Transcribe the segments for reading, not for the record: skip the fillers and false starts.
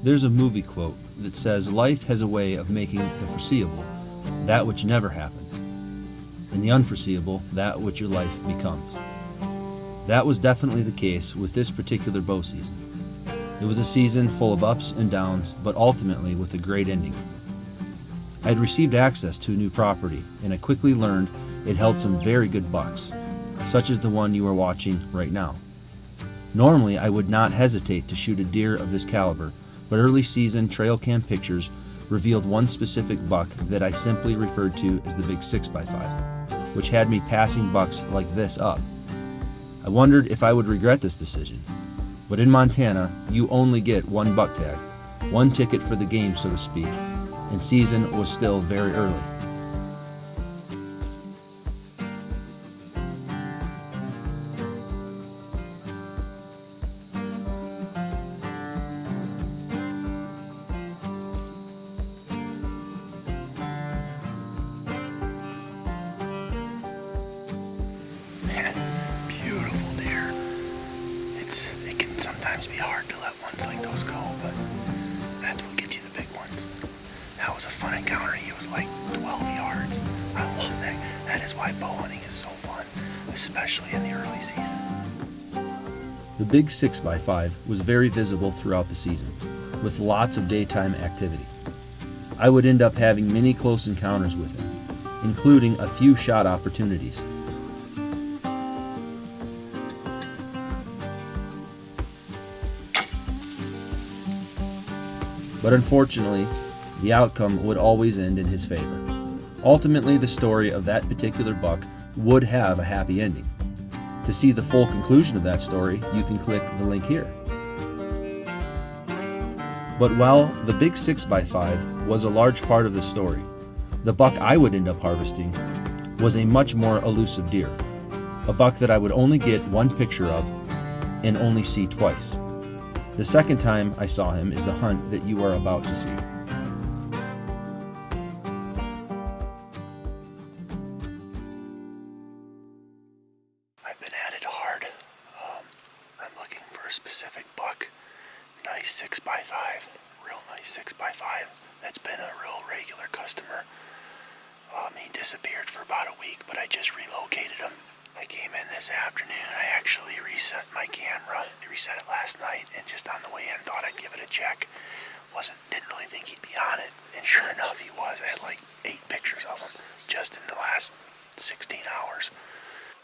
There's a movie quote that says life has a way of making the foreseeable that which never happens, and the unforeseeable that which your life becomes. That was definitely the case with this particular bow season. It was a season full of ups and downs, but ultimately with a great ending. I had received access to a new property, and I quickly learned it held some very good bucks, such as the one you are watching right now. Normally, I would not hesitate to shoot a deer of this caliber, but early season trail cam pictures revealed one specific buck that I simply referred to as the big 6x5, which had me passing bucks like this up. I wondered if I would regret this decision, but in Montana, you only get one buck tag, one ticket for the game, so to speak, and season was still very early. Beautiful deer. It can sometimes be hard to let ones like those go, but that's what gets you the big ones. That was a fun encounter. He was like 12 yards. I love that. That is why bow hunting is so fun, especially in the early season. The big 6x5 was very visible throughout the season, with lots of daytime activity. I would end up having many close encounters with him, including a few shot opportunities. But unfortunately, the outcome would always end in his favor. Ultimately, the story of that particular buck would have a happy ending. To see the full conclusion of that story, you can click the link here. But while the big 6x5 was a large part of the story, the buck I would end up harvesting was a much more elusive deer, a buck that I would only get one picture of and only see twice. The second time I saw him is the hunt that you are about to see. I've been at it hard. I'm looking for a specific buck. Nice 6x5. Real nice 6x5. That's been a real regular customer. He disappeared for about a week, but I just relocated him. I came in this afternoon. I actually reset my camera. I reset it last night, and just on the way in, thought I'd give it a check. Didn't really think he'd be on it, and sure enough, he was. I had like 8 pictures of him just in the last 16 hours.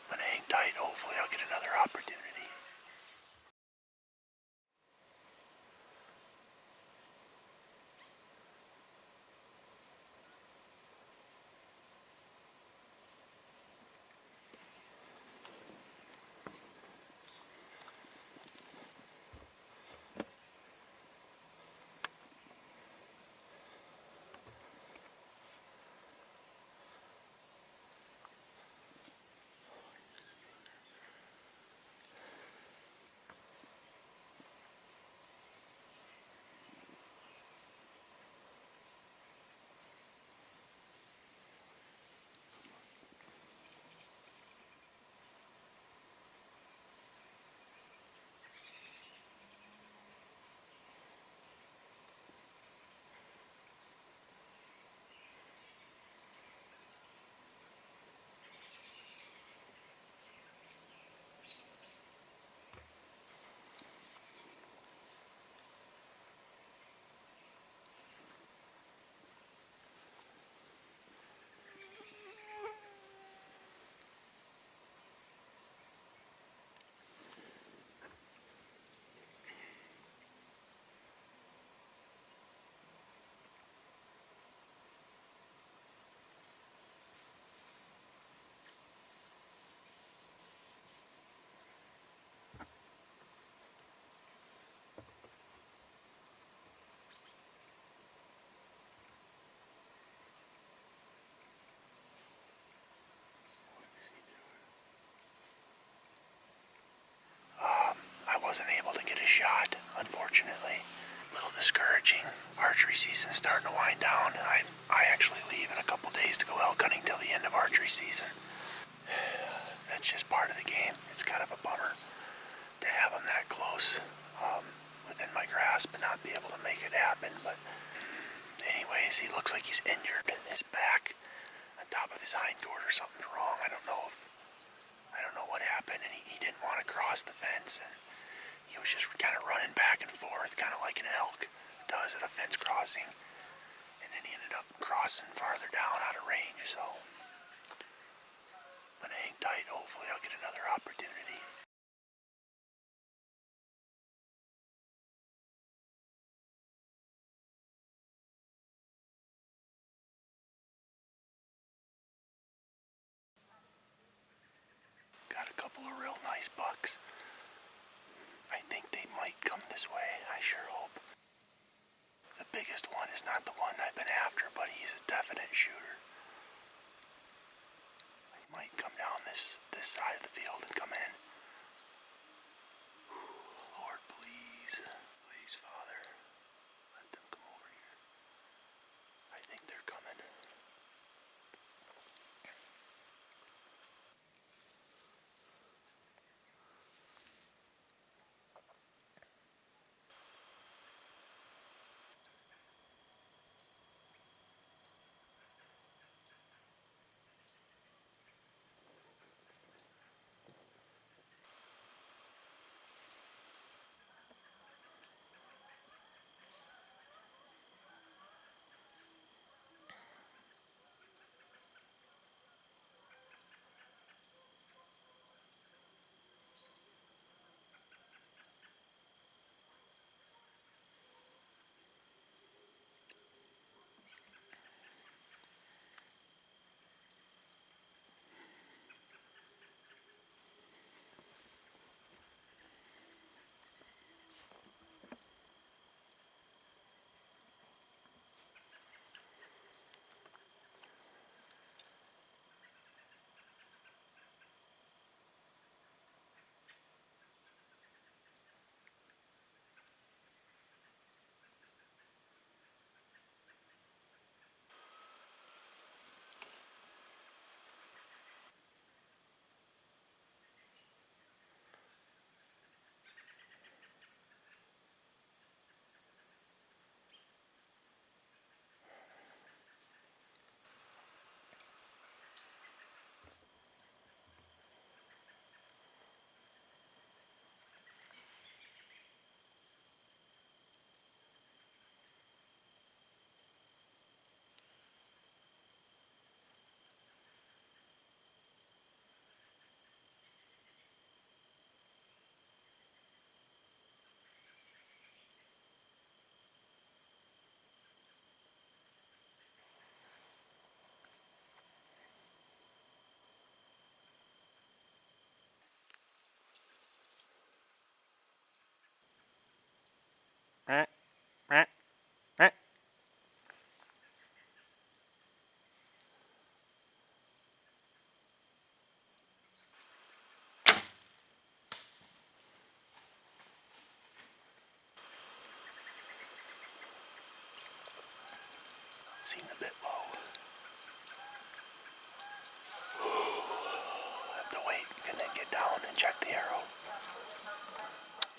I'm gonna hang tight. Hopefully, I'll get another opportunity. Wasn't able to get a shot, unfortunately. A little discouraging. Archery season's starting to wind down. I actually leave in a couple days to go elk hunting till the end of archery season. That's just part of the game. It's kind of a bummer to have them that close. within my grasp and not be able to make it happen. But anyways, he looks like he's injured. His back on top of his hindquarter, something's wrong. I don't know what happened, and he didn't want to cross the fence, and he was just kind of running back and forth, kind of like an elk does at a fence crossing. And then he ended up crossing farther down out of range, so I'm gonna hang tight. Hopefully I'll get another opportunity. Got a couple of real nice bucks. I think they might come this way. I sure hope. The biggest one is not the one I've been after, but he's a definite shooter. He might come down this side of the field and come in. Lord, please. Please, Father. Let them come over here. I think they're coming. Seemed a bit low. Have to wait and then get down and check the arrow.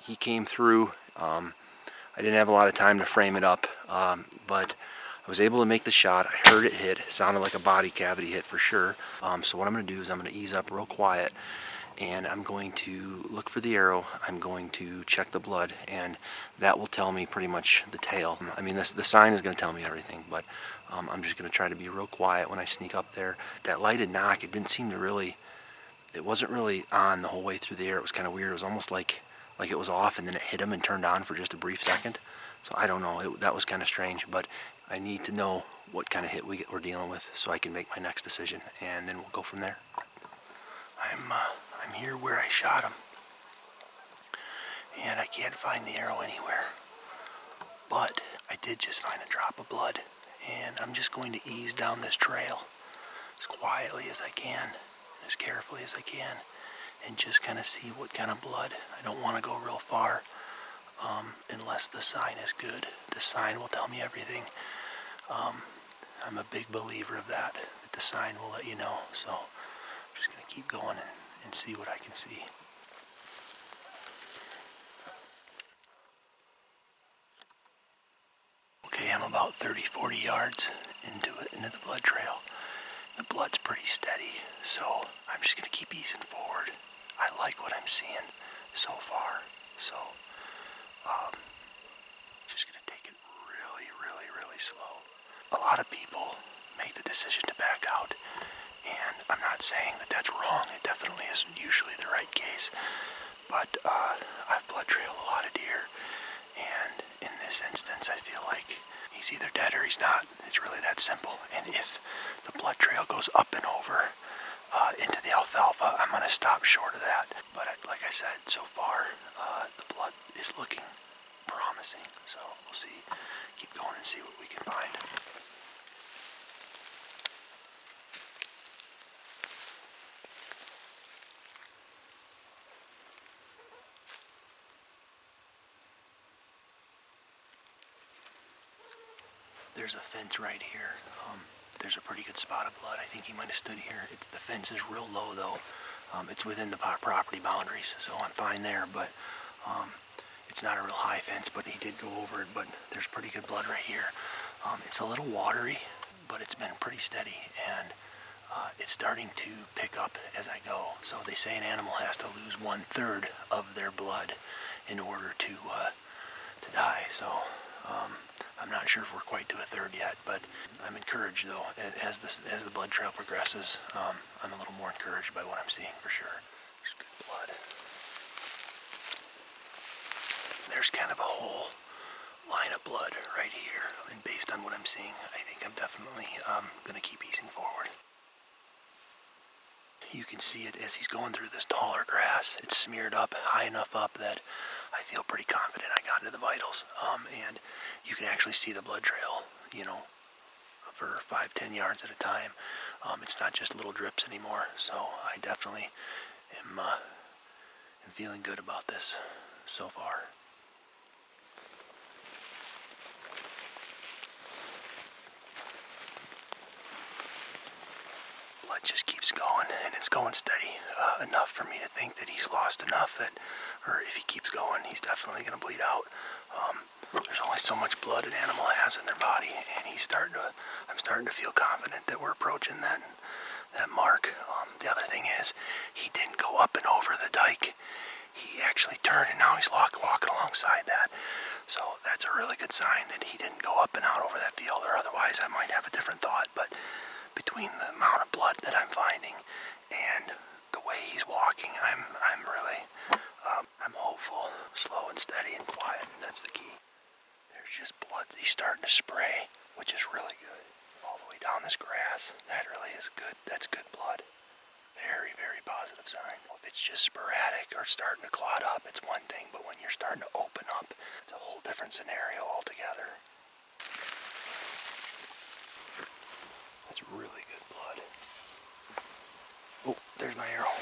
He came through. I didn't have a lot of time to frame it up, but I was able to make the shot. I heard it hit. It sounded like a body cavity hit for sure. So what I'm going to do is I'm going to ease up real quiet, and I'm going to look for the arrow. I'm going to check the blood, and that will tell me pretty much the tail. I mean, the sign is going to tell me everything, but I'm just going to try to be real quiet when I sneak up there. That lighted knock, it didn't seem to really, it wasn't really on the whole way through the air. It was kind of weird. It was almost like it was off, and then it hit him and turned on for just a brief second. So I don't know. That was kind of strange, but I need to know what kind of hit we're dealing with so I can make my next decision, and then we'll go from there. I'm here where I shot him, and I can't find the arrow anywhere. But I did just find a drop of blood, and I'm just going to ease down this trail as quietly as I can, as carefully as I can, and just kind of see what kind of blood. I don't want to go real far unless the sign is good. The sign will tell me everything. I'm a big believer of that the sign will let you know. So I'm just going to keep going and see what I can see. I'm about 30-40 yards into the blood trail. The blood's pretty steady, so I'm just gonna keep easing forward. I like what I'm seeing so far, so just gonna take it really, really, really slow. A lot of people make the decision to back out, and I'm not saying that that's wrong. It definitely isn't usually the right case, but I've blood trailed a lot of deer, and in this instance I feel like he's either dead or he's not. It's really that simple. And if the blood trail goes up and over into the alfalfa, I'm going to stop short of that. But like I said, so far the blood is looking promising, so we'll see. Keep going and see what we can find. There's a fence right here. There's a pretty good spot of blood. I think he might have stood here. The fence is real low though. It's within the property boundaries, so I'm fine there, but it's not a real high fence, but he did go over it, but there's pretty good blood right here. It's a little watery, but it's been pretty steady, and it's starting to pick up as I go. So they say an animal has to lose 1/3 of their blood in order to die. So I'm not sure if we're quite to 1/3 yet, but I'm encouraged though. As the blood trail progresses, I'm a little more encouraged by what I'm seeing for sure. There's good blood. There's kind of a whole line of blood right here, and based on what I'm seeing, I think I'm definitely going to keep easing forward. You can see it as he's going through this taller grass. It's smeared up high enough up that I feel pretty confident I got into the vitals. And you can actually see the blood trail, for 5-10 yards at a time. It's not just little drips anymore. So I definitely am feeling good about this so far. Blood just keeps going, and it's going steady enough for me to think that he's lost enough that, or if he keeps going, he's definitely going to bleed out. There's only so much blood an animal has in their body, and I'm starting to feel confident that we're approaching that mark. The other thing is, he didn't go up and over the dike. He actually turned, and now he's walking alongside that. So that's a really good sign that he didn't go up and out over that field, or otherwise I might have a different thought. But between the amount of blood that I'm finding and the way he's walking, I'm really I'm hopeful. Slow and steady and quiet. That's the key. There's just blood. He's starting to spray, which is really good. All the way down this grass. That really is good. That's good blood. Very, very positive sign. If it's just sporadic or starting to clot up, it's one thing, but when you're starting to open up, it's a whole different scenario altogether. That's really good blood. Oh, there's my arrow.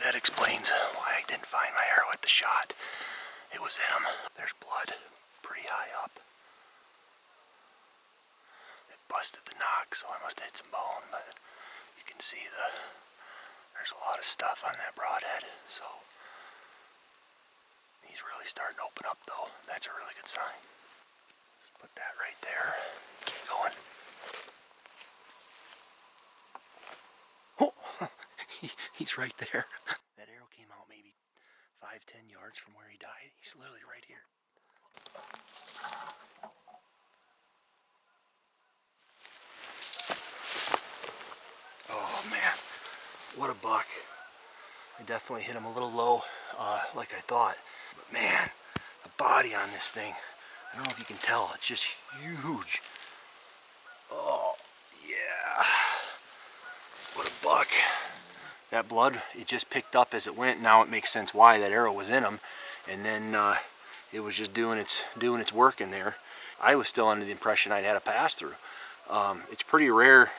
That explains why I didn't find my arrow at the shot. It was in him. There's blood pretty high up. It busted the knock, so I must have hit some bone, but you can see there's a lot of stuff on that broadhead, so he's really starting to open up though. That's a really good sign. Put that right there. Keep going. Oh, he's right there. That arrow came out maybe 5-10 yards from where he died. He's literally right here. Oh man, what a buck. I definitely hit him a little low, like I thought. But man, the body on this thing, I don't know if you can tell, it's just huge. Oh, yeah. What a buck. That blood, it just picked up as it went. Now it makes sense why that arrow was in him. And then it was just doing its work in there. I was still under the impression I'd had a pass through. It's pretty rare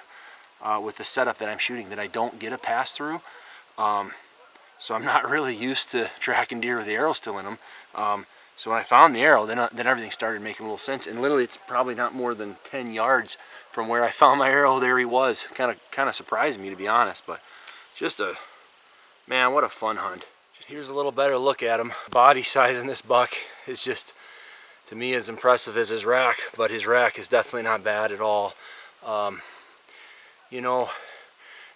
with the setup that I'm shooting that I don't get a pass through. So I'm not really used to tracking deer with the arrow still in them. So when I found the arrow, then everything started making a little sense. And literally, it's probably not more than 10 yards from where I found my arrow. There he was. Kind of surprised me, to be honest. But just man, what a fun hunt. Here's a little better look at him. Body size in this buck is just, to me, as impressive as his rack, but his rack is definitely not bad at all. You know,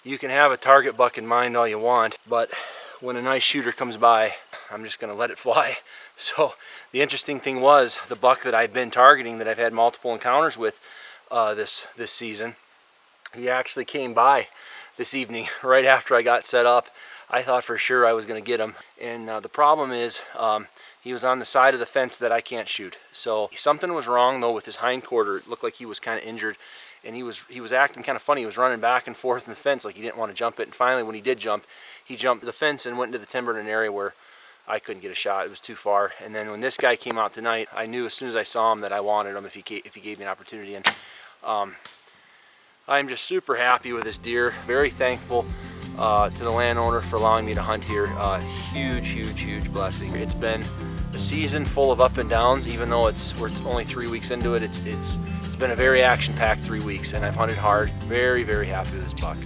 you can have a target buck in mind all you want, but when a nice shooter comes by, I'm just gonna let it fly. So the interesting thing was, the buck that I've been targeting, that I've had multiple encounters with this season, he actually came by this evening right after I got set up. I thought for sure I was going to get him, and the problem is he was on the side of the fence that I can't shoot. So something was wrong though with his hind quarter. It looked like he was kind of injured, and he was acting kind of funny. He was running back and forth in the fence like he didn't want to jump it. And finally, when he did jump, he jumped the fence and went into the timber in an area where I couldn't get a shot. It was too far. And then when this guy came out tonight, I knew as soon as I saw him that I wanted him if he gave me an opportunity. And I'm just super happy with this deer. Very thankful to the landowner for allowing me to hunt here. Huge blessing. It's been a season full of up and downs. Even though we're only 3 weeks into it, it's been a very action-packed 3 weeks, and I've hunted hard. Very happy with this buck.